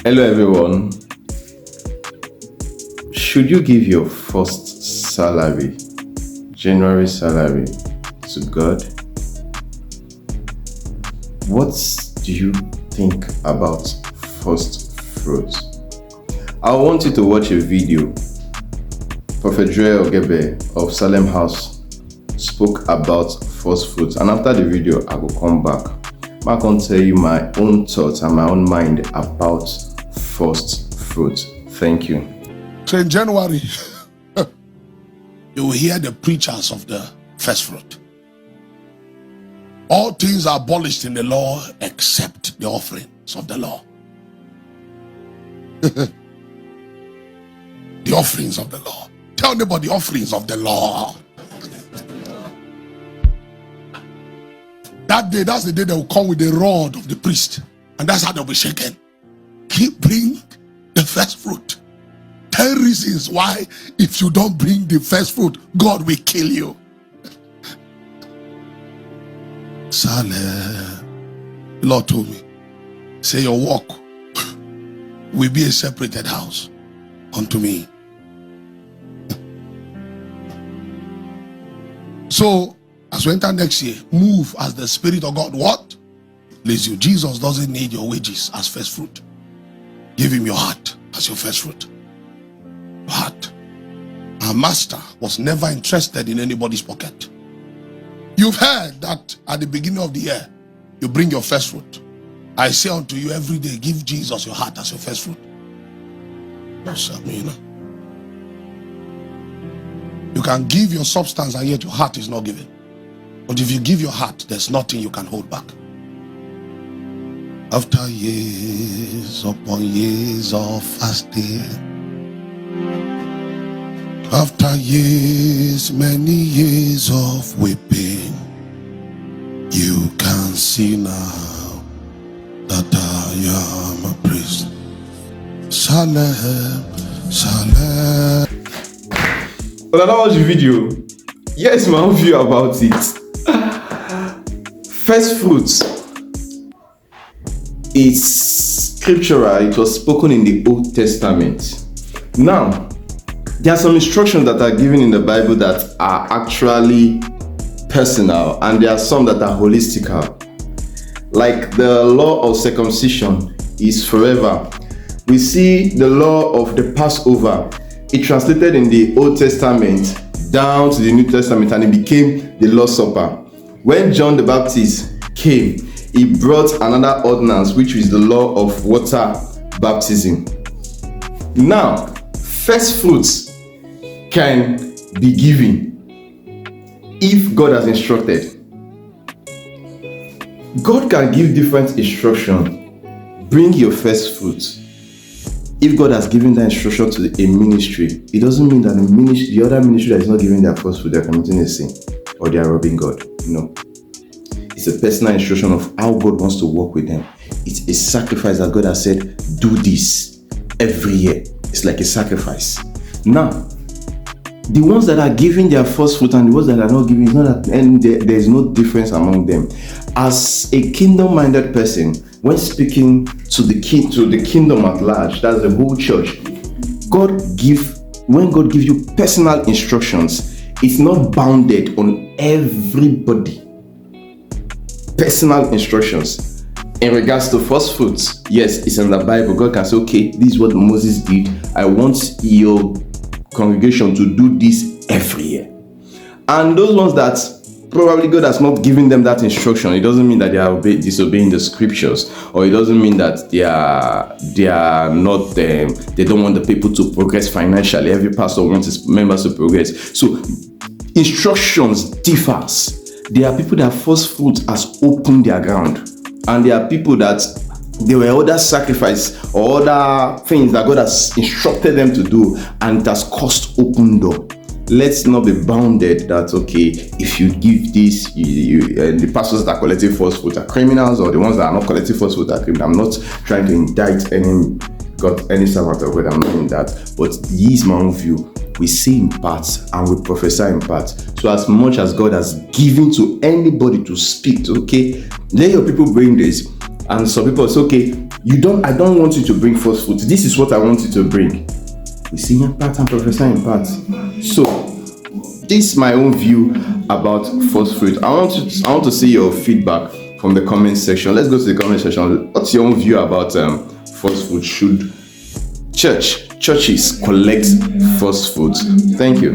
Hello everyone. Should you give your first salary, January salary, to God? What do you think about first fruits? I want you to watch a video. Prophet Joel Ogebe of Salem House spoke about first fruits, and after the video I will come back. I can tell you my own thoughts and my own mind about first fruits. Thank you. So in January, you will hear the preachers of the first fruit. All things are abolished in the law except the offerings of the law. The offerings of the law. Tell anybody the offerings of the law. That day, that's the day they will come with the rod of the priest. And that's how they'll be shaken. Bring the first fruit. 10 reasons why if you don't bring the first fruit, God will kill you. Saleh, the Lord told me, say your walk will be a separated house unto me. So, as we enter next year, move as the Spirit of God, what? Leads you. Jesus doesn't need your wages as first fruit. Give him your heart as your first fruit. Heart. Our master was never interested in anybody's pocket. You've heard that at the beginning of the year, you bring your first fruit. I say unto you every day, give Jesus your heart as your first fruit. You can give your substance and yet your heart is not given. But if you give your heart, there's nothing you can hold back. After years upon years of fasting, after years, many years of weeping, you can see now that I am a priest. Salem, Salem. Well, that was the video. Here's my own view about it. First fruits. It's scriptural. It was spoken in the Old Testament. Now, there are some instructions that are given in the Bible that are actually personal, and there are some that are holistical. Like the law of circumcision is forever. We see the law of the Passover. It translated in the Old Testament down to the New Testament, and it became the Lord's Supper. When John the Baptist came, he brought another ordinance, which is the law of water baptism. Now, first fruits can be given if God has instructed. God can give different instruction. Bring your first fruits. If God has given that instruction to a ministry, it doesn't mean that the other ministry that is not giving their first fruit, they're committing a sin or they are robbing God. No. It's a personal instruction of how God wants to work with them. It's a sacrifice that God has said, do this every year. It's like a sacrifice. Now, the ones that are giving their first fruit and the ones that are not giving, it's not that, and there is no difference among them. As a kingdom-minded person, when speaking to the kingdom at large, that's the whole church, when God gives you personal instructions, it's not bounded on everybody. Personal instructions. In regards to first fruits, yes, it's in the Bible. God can say, okay, this is what Moses did. I want your congregation to do this every year. And those ones that probably God has not given them that instruction, it doesn't mean that they are disobeying the scriptures, or it doesn't mean that they are not they don't want the people to progress financially. Every pastor wants his members to progress. So instructions differs. There are people that first fruit has opened their ground, and there are people that there were other sacrifice or other things that God has instructed them to do, and it has caused open door. Let's not be bounded that, okay, if you give this, the pastors that are collecting first fruit are criminals, or the ones that are not collecting first fruit are criminals. I'm not trying to indict any servant of God. I'm not in that. But this is my own view. We see in parts and we prophesy in parts. So as much as God has given to anybody to speak to, okay, let your people bring this. And some people say, okay, I don't want you to bring first fruits. This is what I want you to bring. We sing in part and prophesy in part. So this is my own view about first fruit. I want to see your feedback from the comment section. Let's go to the comment section. What's your own view about first fruit? Should churches collect first fruits? Thank you.